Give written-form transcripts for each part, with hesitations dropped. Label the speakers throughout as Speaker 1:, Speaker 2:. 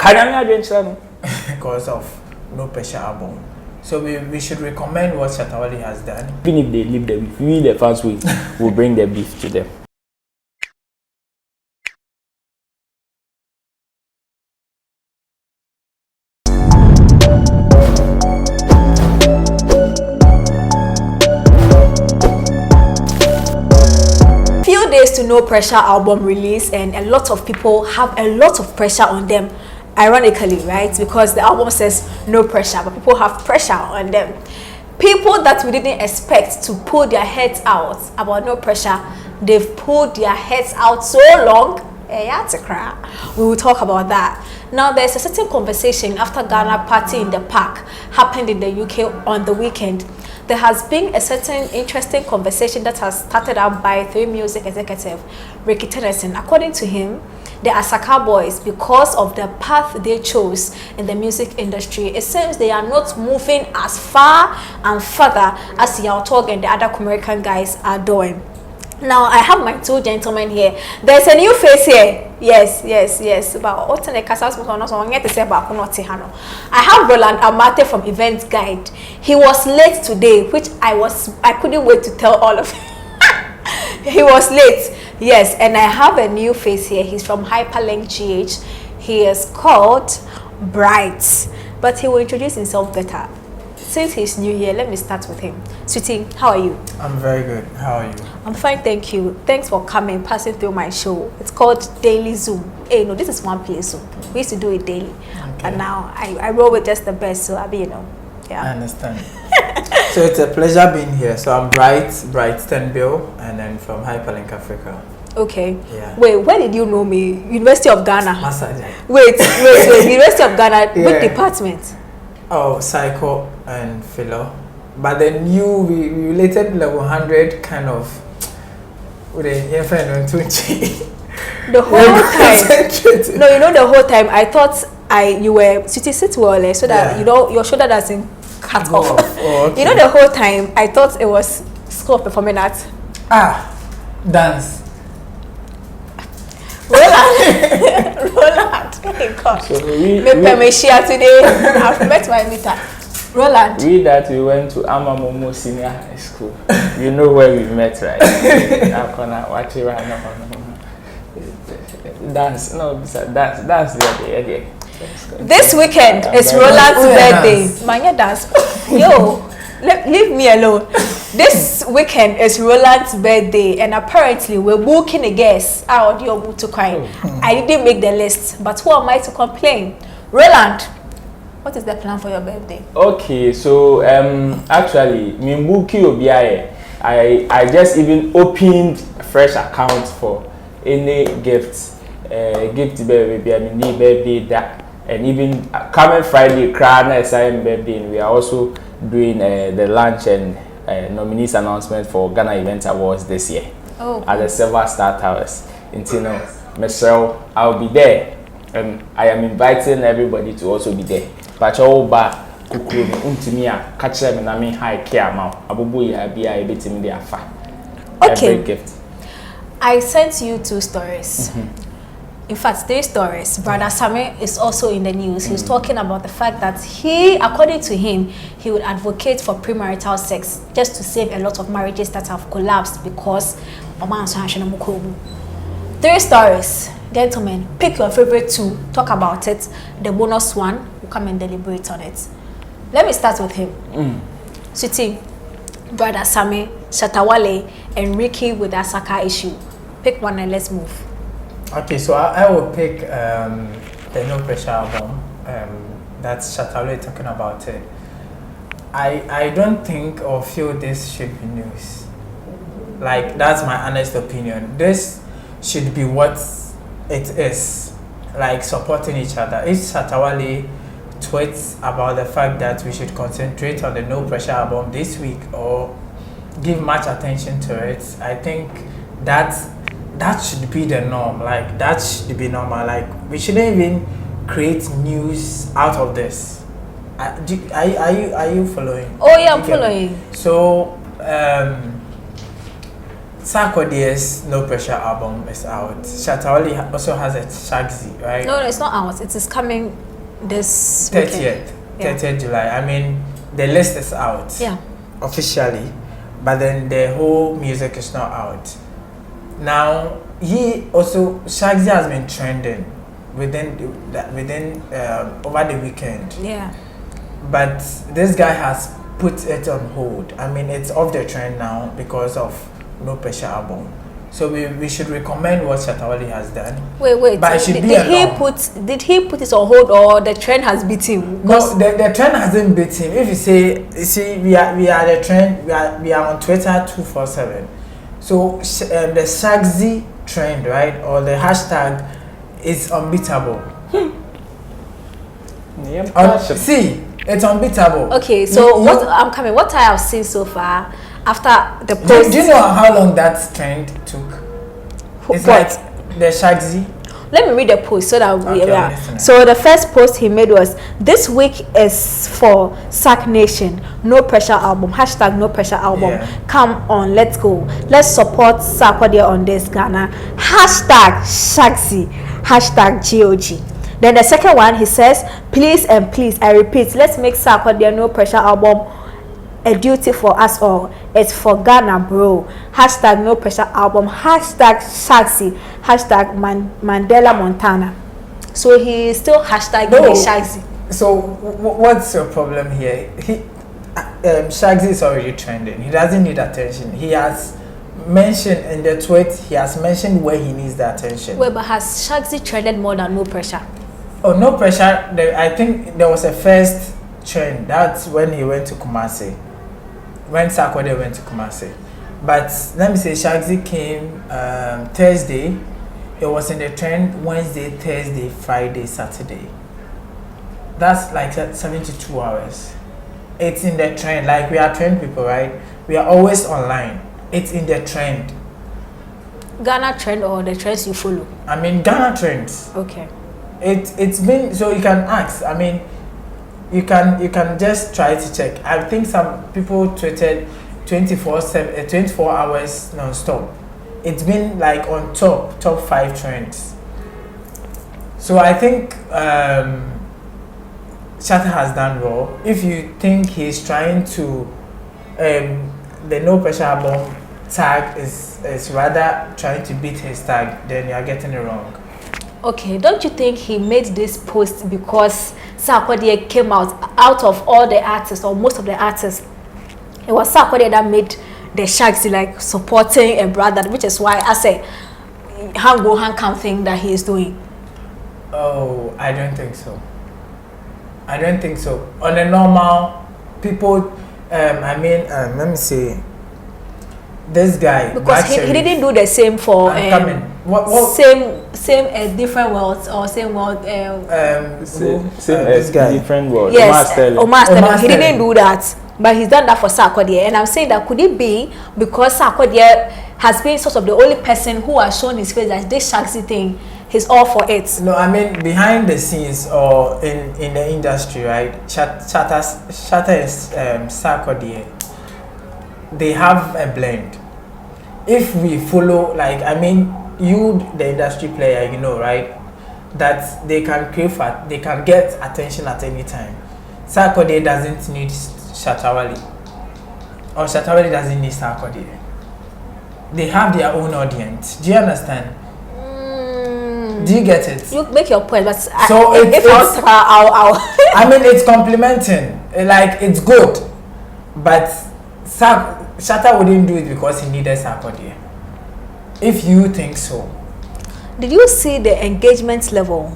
Speaker 1: because of No Pressure album. So we should recommend what Shatta Wale has done.
Speaker 2: Even if they leave the beef, we the fans will bring the beef to them.
Speaker 3: Few days to No Pressure album release, and a lot of people have a lot of pressure on them. Ironically, right? Because the album says no pressure, but people have pressure on them. People that we didn't expect to pull their heads out about No Pressure, they've pulled their heads out so long. Yeah, it's a cry. We will talk about that. Now, there's a certain conversation after Ghana Party in the Park happened in the UK on the weekend. There has been a certain interesting conversation that has started out by 3 Music executive Ricky Tennyson. According to him, the Asaka boys, because of the path they chose in the music industry, it seems they are not moving as far and further as Yaotog and the other American guys are doing. Now, I have my 2 gentlemen here. There's a new face here. Yes. But I have Roland Amate from Event Guide. He was late today, which I couldn't wait to tell all of you. He was late. Yes, and I have a new face here. He's from Hyperlink GH. He is called Bright, but he will introduce himself better. Since he's new here, let me start with him. Sweetie, how are you?
Speaker 1: I'm very good. How are you?
Speaker 3: I'm fine, thank you. Thanks for coming, passing through my show. It's called Daily Zoom. Hey, no, this is one place Zoom. We used to do it daily. Okay. And now I roll with just the best, so yeah.
Speaker 1: I understand. So it's a pleasure being here. So I'm Bright Stenbill, and then from Hyperlink Africa.
Speaker 3: Okay.
Speaker 1: Yeah.
Speaker 3: Wait, where did you know me? University of Ghana.
Speaker 1: Massage.
Speaker 3: Wait. University of Ghana. Yeah. Which department?
Speaker 1: Oh, Psycho and Philo. But then we related level 100 kind of with a friend on Twitch.
Speaker 3: The whole time. No, the whole time I thought you were sit well, so that your shoulder doesn't cut off. Oh, okay. The whole time I thought it was school of performing arts.
Speaker 1: Dance.
Speaker 3: Roland. Hey God. So me share today. I've met my meter. Roland.
Speaker 2: We went to Amamomo Senior High School. You know where we met, right? Dance. No, dance the other day.
Speaker 3: This weekend is Roland's birthday. Manya dance. Yo, leave me alone. This weekend is Roland's birthday, and apparently we're booking a guest out of to cry. I didn't make the list, but who am I to complain? Roland, what is the plan for your birthday?
Speaker 2: Okay, so actually, Mimbuki Obiaye, I just even opened a fresh account for any gifts. Gift baby, I mean birthday that, and even coming Friday, Krana SIM birthday, and we are also doing the lunch and nominees announcement for Ghana Event Awards this year at the Silver Star Towers in Tino. Michelle, I'll be there, and I am inviting everybody to also be there. But all ba kukuru untimia catch them and I mean high care now. Abubu ya be a bit in their fine.
Speaker 3: Okay.
Speaker 2: Every gift.
Speaker 3: I sent you 2 stories. In fact, 3 stories. Brother Same is also in the news. He's talking about the fact that according to him, he would advocate for premarital sex just to save a lot of marriages that have collapsed because of 3 stories. Gentlemen, pick your favorite 2. Talk about it. The bonus one, we'll come and deliberate on it. Let me start with him. Sweetie, Brother Same, Shatta Wale, and Ricky with the Asaka issue. Pick one and let's move.
Speaker 1: Okay, so I will pick the No Pressure album. That's Shatta Wale talking about it. I don't think or feel this should be news. Like, that's my honest opinion. This should be what it is, like supporting each other. If Shatta Wale tweets about the fact that we should concentrate on the No Pressure album this week or give much attention to it, I think that should be the norm. Like, that should be normal. Like, we shouldn't even create news out of this. Are you following?
Speaker 3: Oh yeah, I'm following.
Speaker 1: So Sarkodie's No Pressure album is out. Shatta Wale also has a SHAXI, right?
Speaker 3: No, it's not out. It is coming this
Speaker 1: 30th, 30th July. I mean, the list is out.
Speaker 3: Yeah.
Speaker 1: Officially, but then the whole music is not out. Now, he also SHAXI has been trending within over the weekend.
Speaker 3: Yeah.
Speaker 1: But this guy has put it on hold. I mean, it's off the trend now because of No Pressure album. So we should recommend what Shatta Wale has done.
Speaker 3: Wait.
Speaker 1: But it should
Speaker 3: did
Speaker 1: be
Speaker 3: did he put it on hold, or the trend has beat him?
Speaker 1: No, the trend hasn't beat him. If you see, we are the trend. We are on Twitter 247. So the SHAXI trend, right, or the hashtag is unbeatable. See, it's unbeatable.
Speaker 3: Okay, so what I have seen so far after the post.
Speaker 1: Do you know how long that trend took? It's
Speaker 3: what?
Speaker 1: like the SHAXI.
Speaker 3: Let me read the post so that we
Speaker 1: Okay,
Speaker 3: So the first post he made was, "This week is for SAC Nation, No Pressure album, hashtag No Pressure album.
Speaker 1: Yeah.
Speaker 3: Come on, let's go. Let's support Sarkodie on this Ghana. Hashtag SHAXI, hashtag GOG." Then the second one, he says, "Please and please, I repeat, let's make Sarkodie No Pressure album a duty for us all. It's for Ghana, bro. Hashtag No Pressure album, hashtag SHAXI, hashtag Mandela Montana." So he is still hashtagging SHAXI.
Speaker 1: So what's your problem here? SHAXI is already trending. He doesn't need attention. He has mentioned in the tweet, he has mentioned where he needs the attention.
Speaker 3: Wait, but has SHAXI trended more than No Pressure?
Speaker 1: Oh, No Pressure, I think there was a first trend. That's when he went to Kumasi. When Sarkodie went to Kumasi. But let me say, SHAXI came Thursday. It was in the trend Wednesday, Thursday, Friday, Saturday. That's like 72 hours. It's in the trend. Like, we are trend people, right? We are always online. It's in the trend.
Speaker 3: Ghana trend or the trends you follow?
Speaker 1: I mean, Ghana trends.
Speaker 3: Okay.
Speaker 1: It's been, so you can ask. I mean, you can just try to check. I think some people tweeted 24 hours non-stop. It's been like on top 5 trends. So I think Shatta has done well. If you think he's trying to the No Pressure album tag is rather trying to beat his tag, then you are getting it wrong.
Speaker 3: Okay, don't you think he made this post because Sarkodie came out of all the artists, or most of the artists? It was Sarkodie that made the SHAXI like supporting a brother, which is why I say hand come thing that he is doing.
Speaker 1: Oh, I don't think so. I don't think so. On a normal, people, let me see. This guy,
Speaker 3: because he didn't do the same for same different worlds, or same world.
Speaker 2: This guy, different world.
Speaker 3: Yes, Omar Sterling. He didn't do that, but he's done that for Sarkodie. And I'm saying that, could it be because Sarkodie has been sort of the only person who has shown his face that this SHAXI thing, he's all for it?
Speaker 1: No, I mean, behind the scenes or in the industry, right? Shatta and Sarkodie, they have a blend. If we follow, like, I mean, you, the industry player, you know, right, that they can they can get attention at any time. Sarkodie doesn't need Shatta Wale, or Shatta Wale doesn't need Sarkodie. They have their own audience. Do you understand? Do you get it?
Speaker 3: You make your point, but
Speaker 1: so
Speaker 3: if I'll
Speaker 1: I mean, it's complementing. Like, it's good, but Shatta wouldn't do it because he needed Sarkodie. If you think so.
Speaker 3: Did you see the engagement level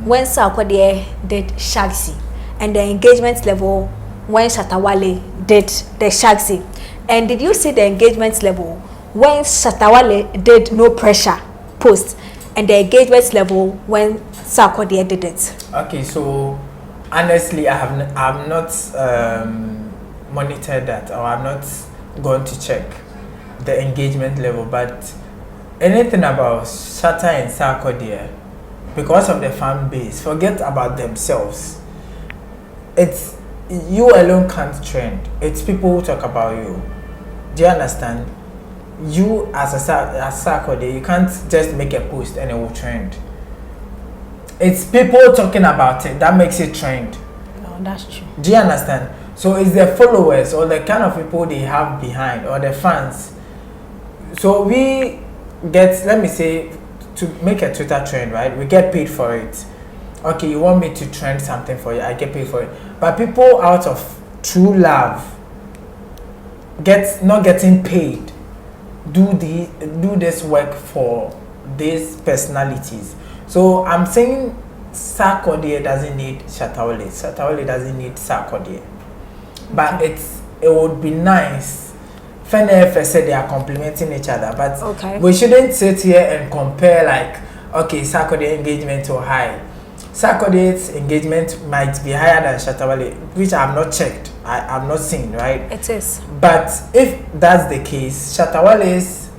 Speaker 3: when Sarkodie did SHAXI, and the engagement level when Shatta Wale did the SHAXI? And did you see the engagement level when Shatta Wale did No Pressure post, and the engagement level when Sarkodie did it? Okay,
Speaker 1: so honestly, I'm not monitored that, or I'm not going to check the engagement level, but anything about Shatta and Sarkodie, because of the fan base, forget about themselves. It's you alone can't trend. It's people who talk about you. Do you understand? you as Sarkodie, you can't just make a post and it will trend. It's people talking about it that makes it trend.
Speaker 3: No, that's true.
Speaker 1: Do you understand? So it's the followers or the kind of people they have behind or the fans. So we get, let me say, to make a Twitter trend, right? We get paid for it. Okay, you want me to trend something for you, I get paid for it. But people out of true love not getting paid do this work for these personalities. So I'm saying Sarkodie doesn't need Shatta Wale. Shatta Wale doesn't need Sarkodie. But it would be nice. FNF said they are complementing each other, but we shouldn't sit here and compare like, okay, Sarkodie engagement or high. Sarkodie's engagement might be higher than Shatta Wale, which I have not checked. I have not seen, right?
Speaker 3: It is.
Speaker 1: But if that's the case, Shatta Wale's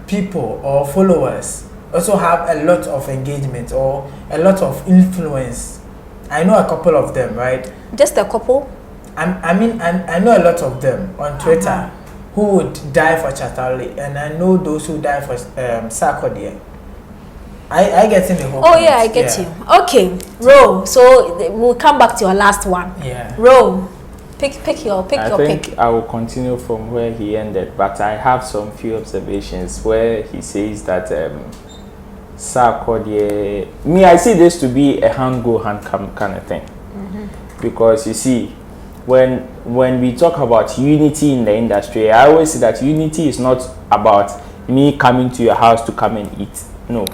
Speaker 1: people or followers also have a lot of engagement or a lot of influence. I know a couple of them, right?
Speaker 3: Just a couple?
Speaker 1: I know a lot of them on Twitter who would die for Shatta Wale, and I know those who die for Sarkodie. I get in the whole point.
Speaker 3: Yeah, I get you. Okay, Ro. So we'll come back to your last one.
Speaker 1: Yeah.
Speaker 3: Ro, pick your pick.
Speaker 2: I think I will continue from where he ended, but I have some few observations where he says that Sarkodie. Me, I see this to be a hand go hand come kind of thing, because you see, when we talk about unity in the industry, I always say that unity is not about me coming to your house to come and eat. No.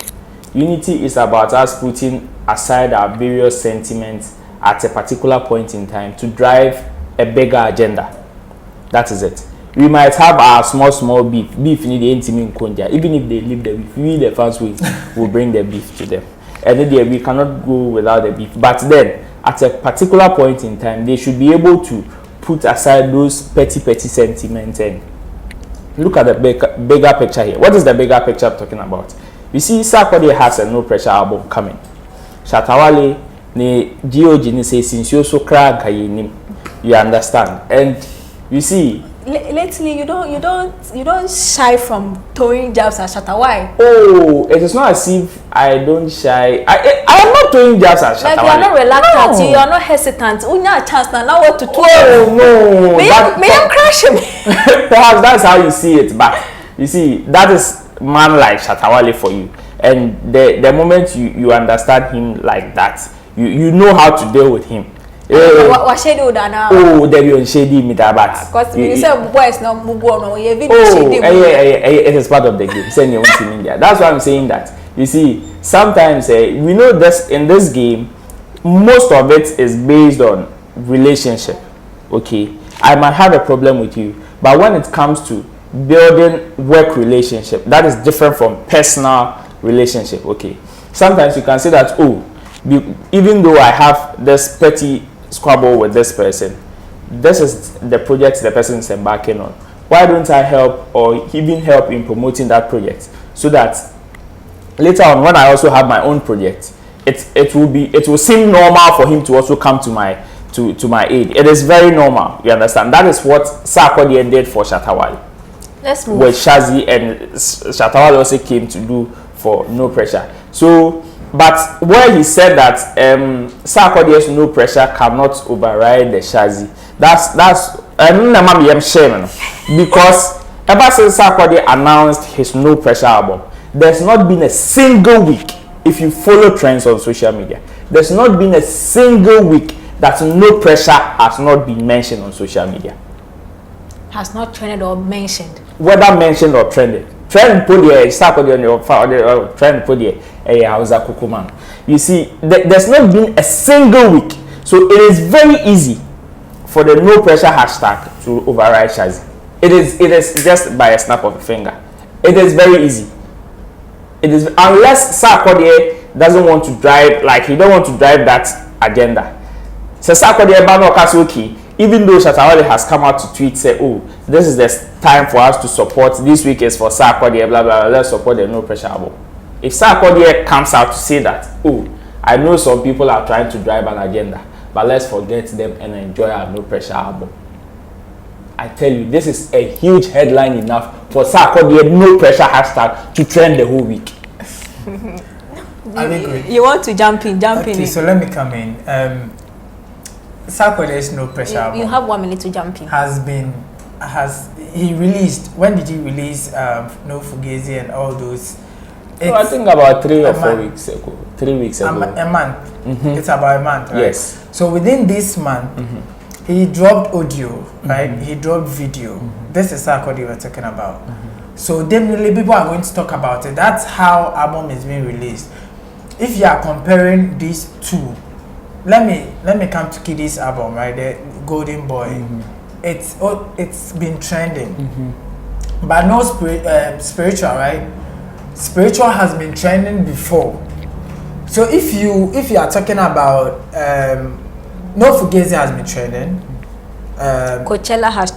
Speaker 2: Unity is about us putting aside our various sentiments at a particular point in time to drive a bigger agenda. That is it. We might have our small beef in the intimate konja. Even if they leave the beef, we the fans will bring the beef to them. And then we cannot go without the beef. But then, at a particular point in time, they should be able to put aside those petty sentiments and look at the bigger picture here. What is the bigger picture I'm talking about? You see, Sarkodie has a no pressure album coming. Shatta Wale ne GOG ni say since you so crack you understand. And you see,
Speaker 3: lately you don't shy from throwing jabs at Shatta Wale.
Speaker 2: Oh, it is not as if I don't shy. I am not throwing jabs at Shatta Wale.
Speaker 3: Like you are not reluctant, you are not hesitant. You have a chance now what to do.
Speaker 2: Oh no.
Speaker 3: May I crush him?
Speaker 2: Perhaps that's how you see it, but you see, that is man like Shatta Wale for you, and the moment you understand him like that, you know how to deal with him.
Speaker 3: What shady would now?
Speaker 2: Oh, there you shady me that back.
Speaker 3: Because you say boys no mugo no you even
Speaker 2: shady. It is part of the game. Send you in India. That's why I'm saying that. You see, sometimes we know this in this game, most of it is based on relationship. Okay, I might have a problem with you, but when it comes to building work relationship, that is different from personal relationship. Okay, sometimes you can say that, oh, even though I have this petty squabble with this person, this is the project the person is embarking on, why don't I help or even help in promoting that project, so that later on when I also have my own project, it will seem normal for him to also come to my aid. It is very normal, you understand. That is what Sarkodie did for Shatta Wale.
Speaker 3: Let's move.
Speaker 2: With SHAXI, and Shatta Wale also came to do for No Pressure. So, but where he said that Sarkodie's No Pressure cannot override the SHAXI, that's because ever since Sarkodie announced his No Pressure album, there's not been a single week, if you follow trends on social media, there's not been a single week that No Pressure has not been mentioned on social media.
Speaker 3: Has not trended or mentioned.
Speaker 2: Whether mentioned or trended. Trend put the Sarkodie on your trend put the Hausa Kukuman. You see, there's not been a single week. So it is very easy for the No Pressure hashtag to override SHAXI. It is just by a snap of a finger. It is very easy. It is, unless Sarkodie doesn't want to drive, like he don't want to drive that agenda. So Sarkodie Bano Kasuki, even though Shatta Wale has come out to tweet, say, oh, this is the time for us to support, this week is for Sarkodie, blah, blah, blah, let's support the No Pressure album. If Sarkodie comes out to say that, oh, I know some people are trying to drive an agenda, but let's forget them and enjoy our No Pressure album. I tell you, this is a huge headline enough for Sarkodie no pressure hashtag to trend the whole week.
Speaker 3: You want to jump in?
Speaker 1: Okay, so let me come in. Sarkodie's no pressure album.
Speaker 3: You have 1 minute to jump in.
Speaker 1: He released, when did he release No Fugazi and all those?
Speaker 2: I think about 3 or 4 weeks ago. 3 weeks ago.
Speaker 1: A month. It's about a month, right?
Speaker 2: Yes.
Speaker 1: So within this month, he dropped audio, right? He dropped video. This is Sarkodie we're talking about. So definitely people are going to talk about it. That's how album is being released. If you are comparing these two, let me come to Kiddy's album, right? The Golden Boy. It's been trending, but no spiritual, right? Spiritual has been trending before. So if you are talking about No Fugazi has been trending,
Speaker 3: Coachella has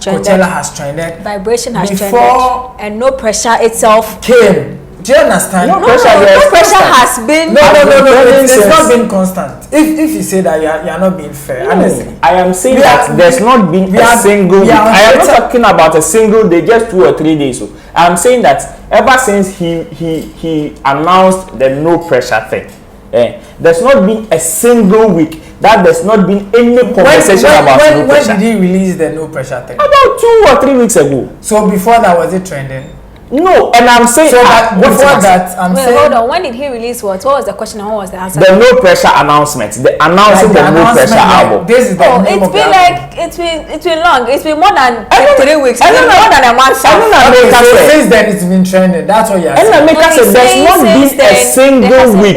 Speaker 3: trended. Vibration has trended, and No Pressure itself
Speaker 1: came. Do you understand?
Speaker 3: No pressure has been.
Speaker 1: No. It's not been constant. If you say that, you are not being fair. Honestly,
Speaker 2: I am saying that there's not been a single week. I am not talking about a single day, just 2 or 3 days. So I am saying that ever since he announced the No Pressure thing, there's not been a single week that there's not been any conversation about No Pressure.
Speaker 1: When did he release the No Pressure thing?
Speaker 2: About 2 or 3 weeks ago.
Speaker 1: So before that, was it trending?
Speaker 2: No, and I'm saying
Speaker 1: so before that, I'm saying.
Speaker 3: Hold on. When did he release what? What was the question and what was the answer?
Speaker 2: The No Pressure announcement. The announcing the No Pressure album.
Speaker 1: This is the name
Speaker 3: it's been like it's been long. It's been more than 3 weeks. It's been more than a month.
Speaker 1: So since then it's been trending. That's what you're saying.
Speaker 2: And there's not been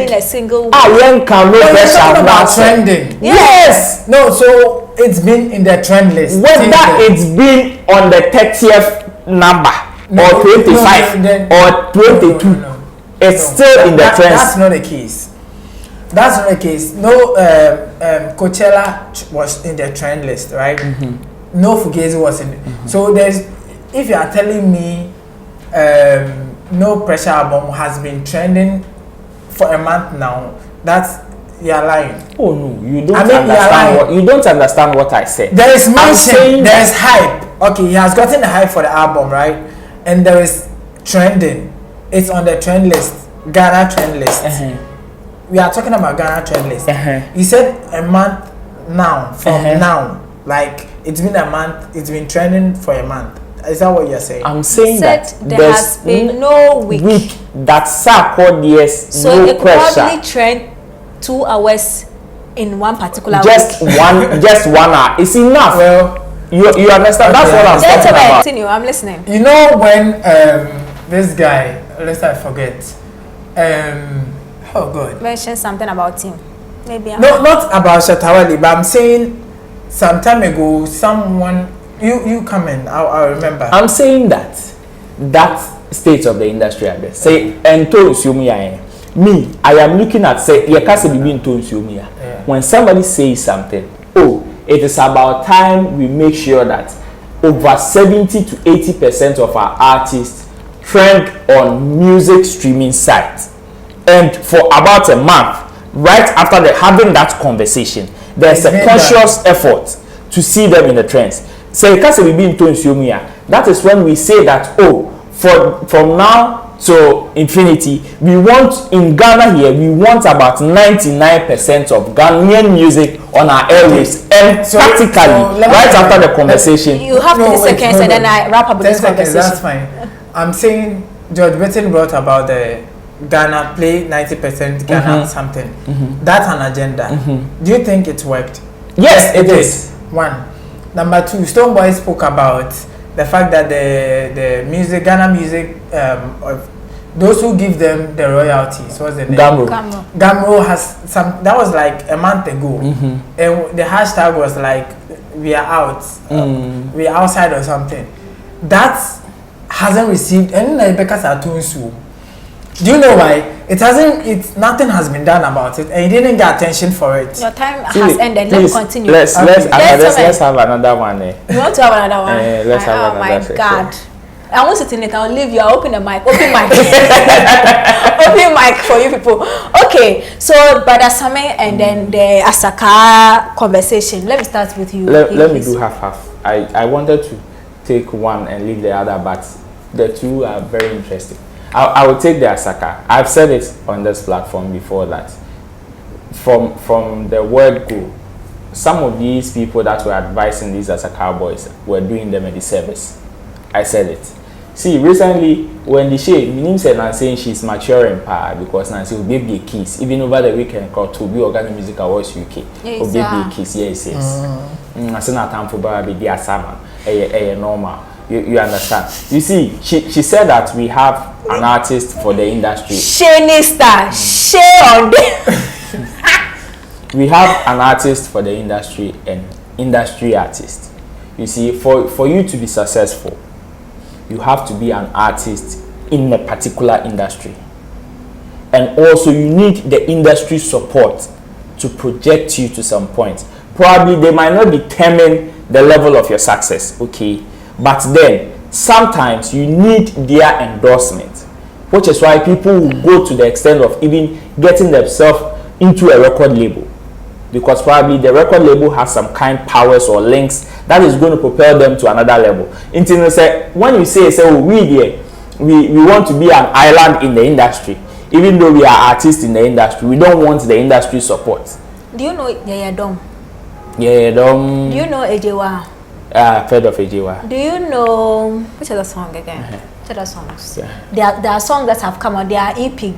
Speaker 2: a single week. When can No Pressure
Speaker 1: about trending?
Speaker 2: Yes.
Speaker 1: No, so it's been in the trend list.
Speaker 2: Whether it's been on the 30th number. Or 25 or 22, it's still in the trend.
Speaker 1: That's not the case. That's not the case. No, Coachella was in the trend list, right? No Fugazi was in. So if you are telling me, No Pressure album has been trending for a month now, you are lying.
Speaker 2: Oh no, you don't understand. You don't understand what I said.
Speaker 1: There is mention. There is hype. Okay, he has gotten the hype for the album, right? And there is trending. It's on the trend list, Ghana trend list. We are talking about Ghana trend list. You said a month now, from now. Like, it's been a month, it's been trending for a month. Is that what you're saying?
Speaker 2: I'm saying that
Speaker 3: there has been no week
Speaker 2: that Sarkodie's
Speaker 3: so No Pressure. So it probably trend 2 hours in one particular
Speaker 2: just
Speaker 3: week.
Speaker 2: Just 1 hour. It's enough.
Speaker 1: Well,
Speaker 2: you understand? That's what I'm talking about.
Speaker 3: Continue. I'm listening.
Speaker 1: You know when this guy, lest I forget, oh God,
Speaker 3: mentioned something about him. Maybe
Speaker 1: not about Shatta Wale, but I'm saying some time ago, someone you come in. I'll remember.
Speaker 2: I'm saying that state of the industry, I guess. Say ento nsumiya. Me, I am looking at say yekase bibi ento nsumiya. When somebody says something, it is about time we make sure that over 70 to 80% of our artists trend on music streaming sites. And for about a month, right after having that conversation, there's a conscious effort to see them in the trends. So that is when we say that, from now to infinity, we want in Ghana here, we want about 99% of Ghanaian music on our airwaves, and practically right after the conversation.
Speaker 3: You have 30 seconds and then I wrap up with this conversation.
Speaker 1: That's fine. I'm saying George Burton brought about the Ghana play 90% Ghana something. That's an agenda. Do you think it worked?
Speaker 2: Yes, it is.
Speaker 1: One. Number two, Stonebwoy spoke about the fact that the music, Ghana music, those who give them the royalties, what's the name? Gamro has some, that was like a month ago. And the hashtag was like, we are out, we are outside or something. That hasn't received any because do you know why? Nothing has been done about it, and you didn't get attention for it.
Speaker 3: Your time has ended. Let me continue.
Speaker 2: Let's have another one.
Speaker 3: You want to have another one?
Speaker 2: Let's have another.
Speaker 3: Oh my God! I won't sit in it. I'll leave you. I'll open the mic. Open mic. Open mic for you people. Okay. So Brother Same and then the Asaka conversation. Let me start with you.
Speaker 2: Let me do half. I wanted to take one and leave the other, but the two are very interesting. I will take the Asaka. I've said it on this platform before that from the word go, some of these people that were advising these Asaka boys were doing them a disservice. I said it. See, recently when the shade meaning said and saying she's maturing because Nancy will be a kiss even over the weekend called to be Organic Music Awards UK. Will be a kiss, yes. I said not time for baby dear summer. Normal. You understand? You see, she said that we have an artist for the industry.
Speaker 3: Shanista, share on them.
Speaker 2: We have an artist for the industry and industry artist. You see, for you to be successful, you have to be an artist in a particular industry. And also you need the industry support to project you to some point. Probably they might not determine the level of your success, okay? But then sometimes you need their endorsement, which is why people will go to the extent of even getting themselves into a record label, because probably the record label has some kind powers or links that is going to propel them to another level. When you say we want to be an island in the industry, even though we are artists in the industry, we don't want the industry support.
Speaker 3: Do you know Yaya Dom?
Speaker 2: Yaya Dom.
Speaker 3: Do you know Ejewa?
Speaker 2: I've heard of Ejewa.
Speaker 3: Do you know which other song again? Which other songs?
Speaker 2: Yeah.
Speaker 3: There are songs that have come out. They are EP.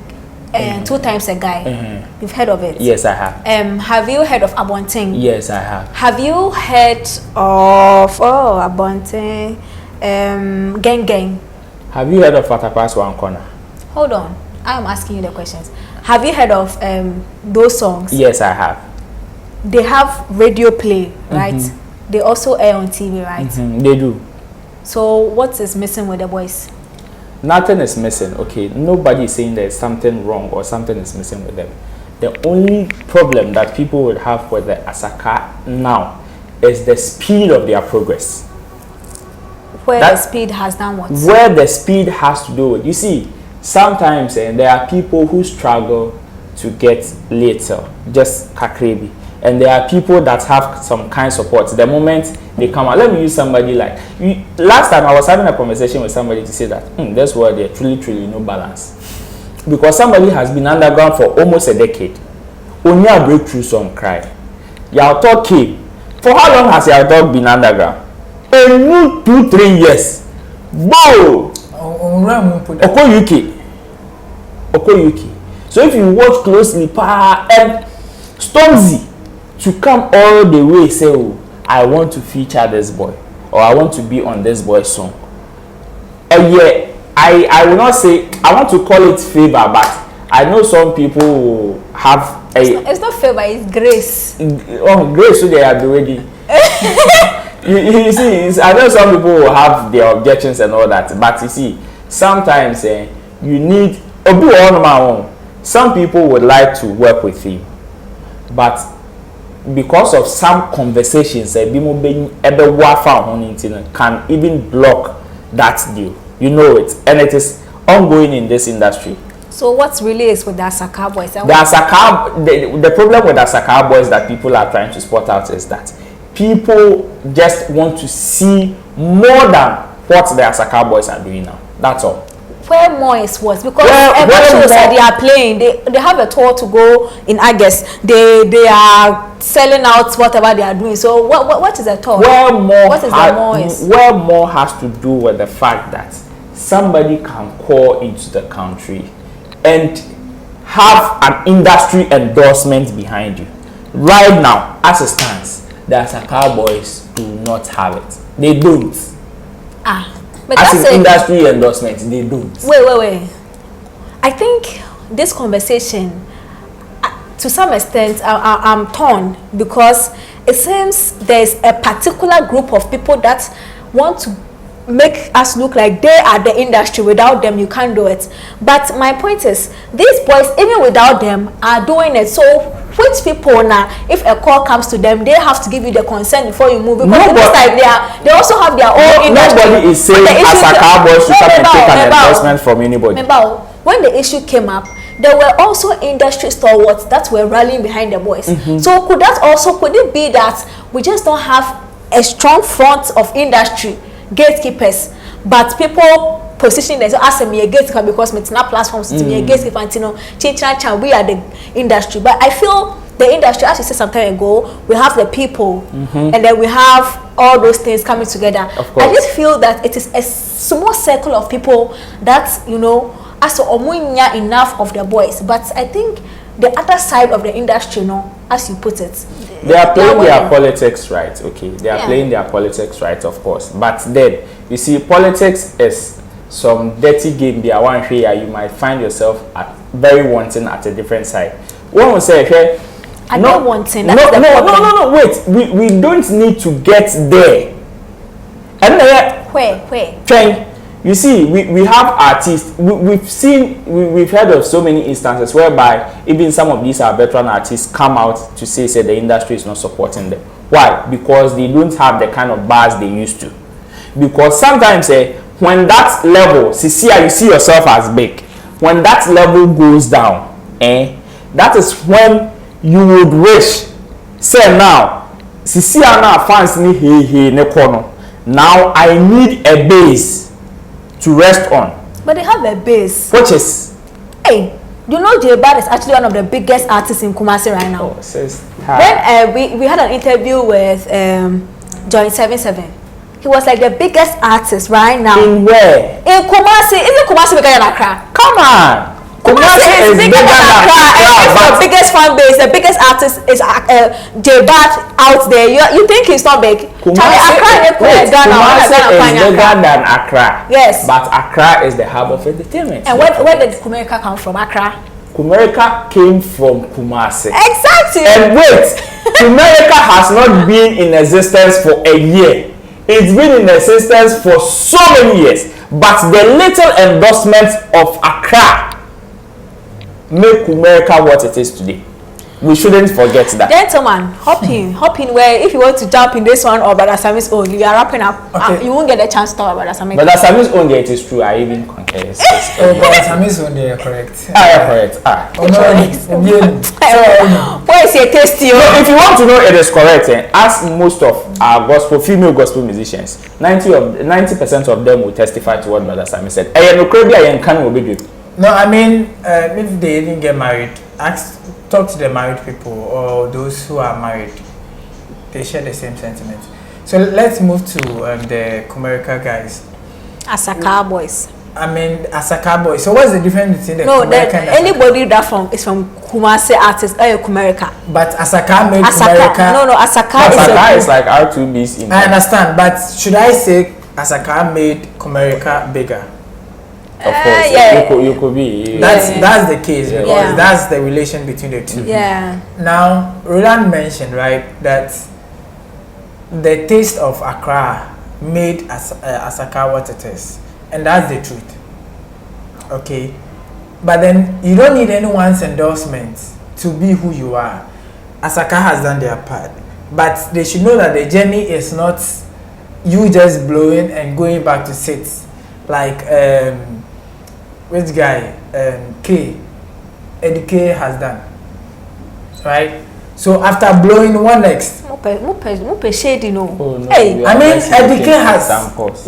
Speaker 3: 2 times a guy. You've heard of it?
Speaker 2: Yes, I have.
Speaker 3: Have you heard of Abonting?
Speaker 2: Yes, I have.
Speaker 3: Have you heard of Abonting? Gang Gang?
Speaker 2: Have you heard of Fatapas One Corner?
Speaker 3: Hold on, I am asking you the questions. Have you heard of those songs?
Speaker 2: Yes, I have.
Speaker 3: They have radio play, right? They also air on TV, right?
Speaker 2: They do.
Speaker 3: So what is missing with the boys?
Speaker 2: Nothing is missing, okay? Nobody is saying there's something wrong or something is missing with them. The only problem that people would have with the Asaka now is the speed of their progress.
Speaker 3: Where the speed has done what?
Speaker 2: Where the speed has to do with, you see, sometimes there are people who struggle to get later, just kakrebi. And there are people that have some kind of support. The moment they come out, let me use somebody like last time I was having a conversation with somebody to say that that's where there truly no balance, because somebody has been underground for almost a decade. Only a breakthrough song cry. Your talk came. For how long has your dog been underground? A new 2-3 years. Bo. Oko UK. So if you watch closely, and Stormzy to come all the way say, oh, I want to feature this boy, or I want to be on this boy's song. And yeah, I will not say I want to call it favor, but I know some people who have
Speaker 3: it's not favor, it's grace.
Speaker 2: Oh, grace, so they are already. you see, I know some people will have their objections and all that, but you see, sometimes you need some people would like to work with him, but because of some conversations can even block that deal. You know it, and it is ongoing in this industry.
Speaker 3: So what's really is with the Asaka boys?
Speaker 2: The problem with the Asaka boys that people are trying to spot out is that people just want to see more than what the Asaka boys are doing now. That's all.
Speaker 3: Where more is worse, because every shows that they are playing, they have a tour to go in August. They are selling out whatever they are doing. So what is the tour?
Speaker 2: Where more has to do with the fact that somebody can call into the country and have an industry endorsement behind you. Right now, as it stands, the Asaka boys do not have it. They don't.
Speaker 3: But
Speaker 2: as an industry endorsement, they don't.
Speaker 3: Wait. I think this conversation, to some extent, I'm torn, because it seems there's a particular group of people that want to make us look like they are the industry. Without them, you can't do it. But my point is, these boys, even without them, are doing it. So which people now, if a call comes to them, they have to give you the consent before you move, because they also have their own industry.
Speaker 2: Nobody is saying Asaka boys should come and take an endorsement from anybody.
Speaker 3: Remember, when the issue came up, there were also industry stalwarts that were rallying behind the boys. So could it be that we just don't have a strong front of industry gatekeepers, but people positioning themselves as a gatekeeper because it's not platforms to be a gatekeeper, and you know, we are the industry. But I feel the industry, as you said some time ago, we have the people, and then we have all those things coming together. I just feel that it is a small circle of people that, you know, as to enough of the boys. But I think the other side of the industry, you know, as you put it,
Speaker 2: they are playing their politics right. Okay, they are playing their politics right, of course. But then you see, politics is some dirty game. They are one here. You might find yourself at very wanting at a different side. One will say, okay,
Speaker 3: I'm not wanting.
Speaker 2: No, wait. We don't need to get there. And
Speaker 3: where?
Speaker 2: You see, we have artists. We've heard of so many instances whereby even some of these our veteran artists come out to say the industry is not supporting them. Why? Because they don't have the kind of bars they used to. Because sometimes when that level, you see yourself as big. When that level goes down, that is when you would wish, say now, now fans ni now I need a base to rest on.
Speaker 3: But they have a base.
Speaker 2: Which is?
Speaker 3: Hey, you know J Bad is actually one of the biggest artists in Kumasi right now.
Speaker 2: Oh, sis.
Speaker 3: When we had an interview with Joint 77, he was like the biggest artist right now.
Speaker 2: In where?
Speaker 3: In Kumasi. Isn't Kumasi bigger than Accra?
Speaker 2: Come on.
Speaker 3: Kumasi is bigger than Accra. It's the biggest fan base. The biggest artist is J Bad out there. You think he's not big?
Speaker 2: Kumasi is bigger than Accra.
Speaker 3: Yes.
Speaker 2: But Accra is the hub of entertainment.
Speaker 3: And where did Kumerica come from? Accra?
Speaker 2: Kumerica came from Kumasi.
Speaker 3: Exactly.
Speaker 2: And wait, Kumerica has not been in existence for a year. It's been in existence for so many years. But the little endorsement of Accra make Kumerica what it is today. We shouldn't forget that.
Speaker 3: Gentlemen, hop in where if you want to jump in this one or Brother Sammy's own, you are wrapping up.
Speaker 1: Okay.
Speaker 3: You won't get a chance to talk about Brother Sammy.
Speaker 2: Brother Sammy's own, it is true. I even concur.
Speaker 1: Brother Sammy's own, they are correct.
Speaker 2: Correct.
Speaker 3: Where is your tasty?
Speaker 2: If you want to know it is correct, ask most of our female gospel musicians. 90% of them will testify to what Brother Sammy said.
Speaker 1: No, I mean, if they didn't get married, talk to the married people or those who are married. They share the same sentiments. So let's move to the Kumerica guys.
Speaker 3: Asaka boys.
Speaker 1: I mean, Asaka boys. So what's the difference between the
Speaker 3: Kumerica and anybody that is from Kumasi artist Kumerica.
Speaker 1: But Asaka made Kumerica.
Speaker 3: No, Asaka
Speaker 2: is like R2B's in.
Speaker 1: I understand, but should I say Asaka made Kumerica bigger?
Speaker 2: Of course, you could be.
Speaker 1: That's the case because that's the relation between the two.
Speaker 3: Yeah.
Speaker 1: Now, Roland mentioned that the taste of Accra made Asaka what it is, and that's the truth. Okay, but then you don't need anyone's endorsement to be who you are. Asaka has done their part, but they should know that the journey is not you just blowing and going back to sit like which guy Eddie K has done, right? So after blowing one next,
Speaker 3: shady no.
Speaker 1: Hey, I mean Eddie K has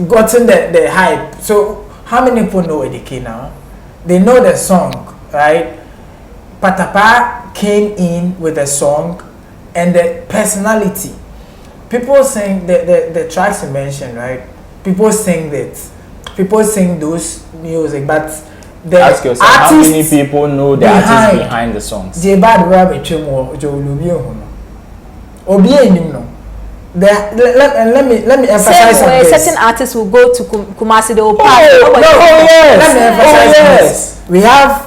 Speaker 1: gotten the hype. So how many people know Eddie K now? They know the song, right? Patapa came in with a song and the personality. People sing the tracks you mentioned, right? People sing that. People sing those music, but the
Speaker 2: ask yourself how many people know the artists behind the songs.
Speaker 1: J Bad Rabbit Chemo Jolubi let me emphasize
Speaker 3: something. Certain artists will go to Kumasi, they will pass.
Speaker 1: Let me emphasize this. We have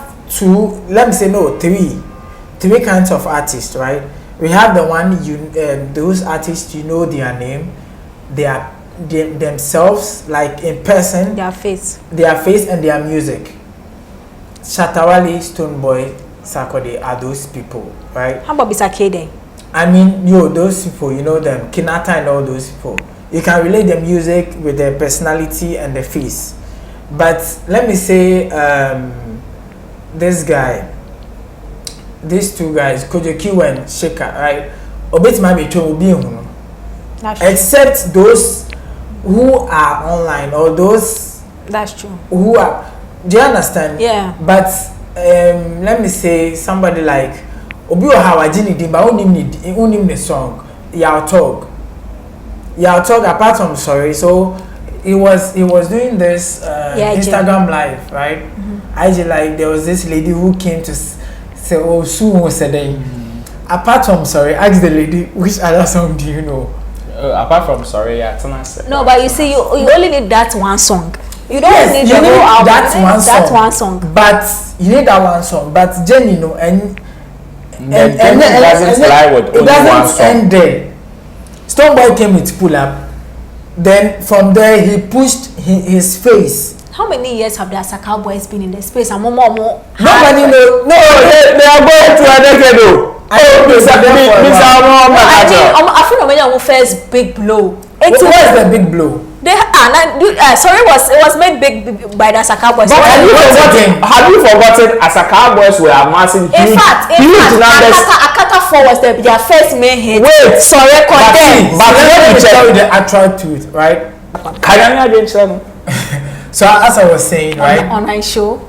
Speaker 1: three kinds of artists, right? We have the one those artists you know their name, themselves, like in person, their face and their music. Shatta Wale, Stonebwoy, Sarkodie are those people, right?
Speaker 3: How about Bisakede?
Speaker 1: I mean, those people, you know them, Kinata and all those people. You can relate the music with their personality and the face. But let me say, this guy, these two guys, Kojoki and Sheka, right? Obet might be except those who are online or those
Speaker 3: That's true.
Speaker 1: who are, do you understand?
Speaker 3: Yeah.
Speaker 1: But let me say somebody like Obi Ohawajini Dimba unim the song Yao Talk apart from sorry, so he was doing this Instagram live, right? I just like there was this lady who came to say oh soon said apart from sorry, ask the lady which other song do you know?
Speaker 2: Apart from sorry, yeah,
Speaker 3: no, but you see, you only need that one song. You don't need the
Speaker 1: you
Speaker 3: whole album.
Speaker 1: That one song. But you need that one song. But Jenny, no, and
Speaker 2: it doesn't lie with only one song.
Speaker 1: End there. Stonebwoy came with Pull Up. Then from there he pushed his face.
Speaker 3: How many years have the Asaka boys been in the space? And more.
Speaker 1: Nobody know. No,
Speaker 2: they are going to a decade though.
Speaker 1: I
Speaker 3: feel like first big blow.
Speaker 1: What was the big blow?
Speaker 3: Sorry, it was made big by the Asaka boys.
Speaker 2: But have you forgotten Asaka boys were amassing
Speaker 3: in fact, Akata 4 was their first main hit.
Speaker 1: Wait,
Speaker 3: sorry,
Speaker 1: but let me tell you the actual truth, right? So as I was saying, right?
Speaker 3: On show.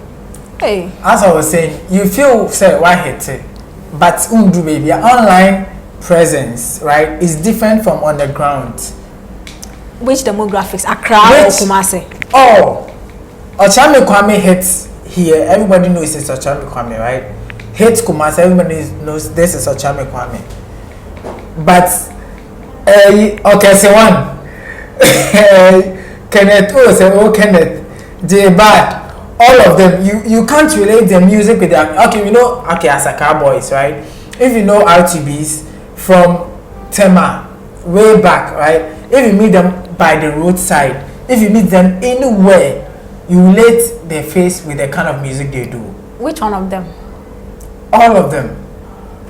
Speaker 3: Hey.
Speaker 1: As I was saying, you feel say why hit it, but undu baby, online presence, right, is different from on the ground.
Speaker 3: Which demographics? Accra or Kumasi?
Speaker 1: Oh, Ochame Kwame hits here. Everybody knows it's Ochame Kwame, right? Hits Kumasi. Everybody knows this is Ochame Kwame. But okay, say one. Kenneth, Kenneth, J Bad, all of them. You can't relate their music with their. Okay, we know. Okay, Asaka boys, right? If you know RTBs from Tema way back, right? If you meet them by the roadside, if you meet them anywhere, you relate their face with the kind of music they do.
Speaker 3: Which one of them?
Speaker 1: All of them.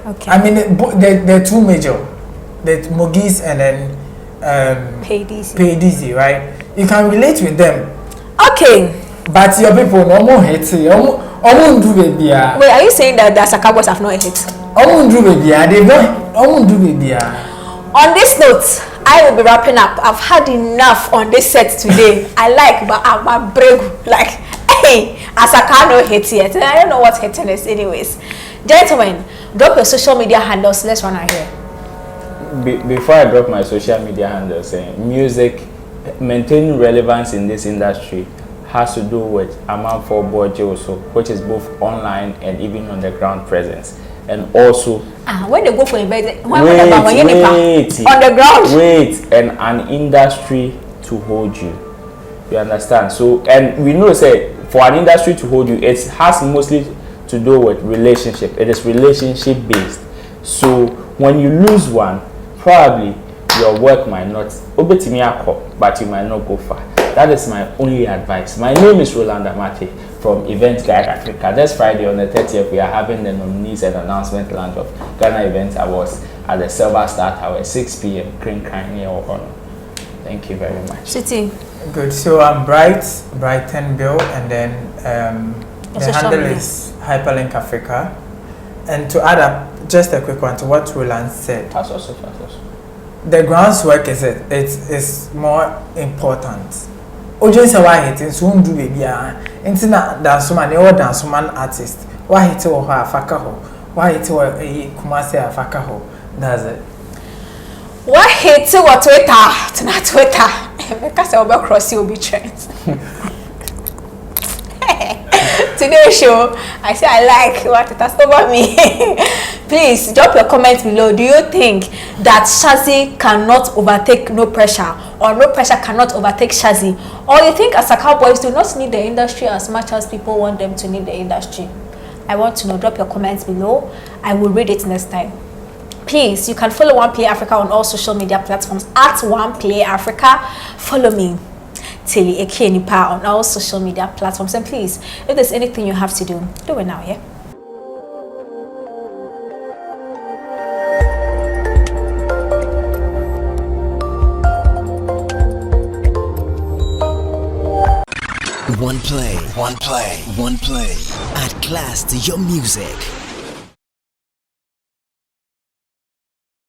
Speaker 3: Okay.
Speaker 1: I mean, they're two major. The Mogis and then Pay-Dizzy, right? You can relate with them.
Speaker 3: Okay.
Speaker 1: But your people, no more hate. Wait,
Speaker 3: are you saying that the Asaka boys have no hit?
Speaker 1: They don't.
Speaker 3: On this note, I will be wrapping up. I've had enough on this set today. I like, but I'm a brave. Like, hey, Asaka no hit yet. I don't know what hitting is, anyways. Gentlemen, drop your social media handles. Let's run out here.
Speaker 2: Before I drop my social media handles, music maintaining relevance in this industry has to do with amount for also, which is both online and even on the ground presence. And also
Speaker 3: when they go for event, on the ground,
Speaker 2: and an industry to hold you. You understand? So, and we know say for an industry to hold you, it has mostly to do with relationship. It is relationship based. So when you lose one, probably your work might not but you might not go far. That is my only advice. My name is Roland Amate from Event Guide Africa. This Friday on the 30th, we are having the nominees and announcement launch of Ghana Event Awards at the Silver Star Tower at 6 p.m. Thank you very much.
Speaker 3: City.
Speaker 1: Good. So I'm Brighton Bill, and then the handle is Hyperlink Africa. And to add up just a quick one to what Roland said. The groundwork is more important. Ojo say why hit so ndu baby ah enti na dance man e dance man artist why hit wo ha afaka ho why hit wo Kumasi afaka ho. That's it.
Speaker 3: Why hit what Twitter na Twitter because I will cross you be trend. Today's show, I say I like what it has over me. Please drop your comments below. Do you think that SHAXI cannot overtake No Pressure, or No Pressure cannot overtake SHAXI, or you think Asaka boys do not need the industry as much as people want them to need the industry? I want to know. Drop your comments below. I will read it next time. Please, you can follow OneplayAfrica on all social media platforms at OneplayAfrica. Follow me, Tilly Ekenipa, on all social media platforms. And please, if there's anything you have to do it now, yeah?
Speaker 4: Oneplay. Add class to your music.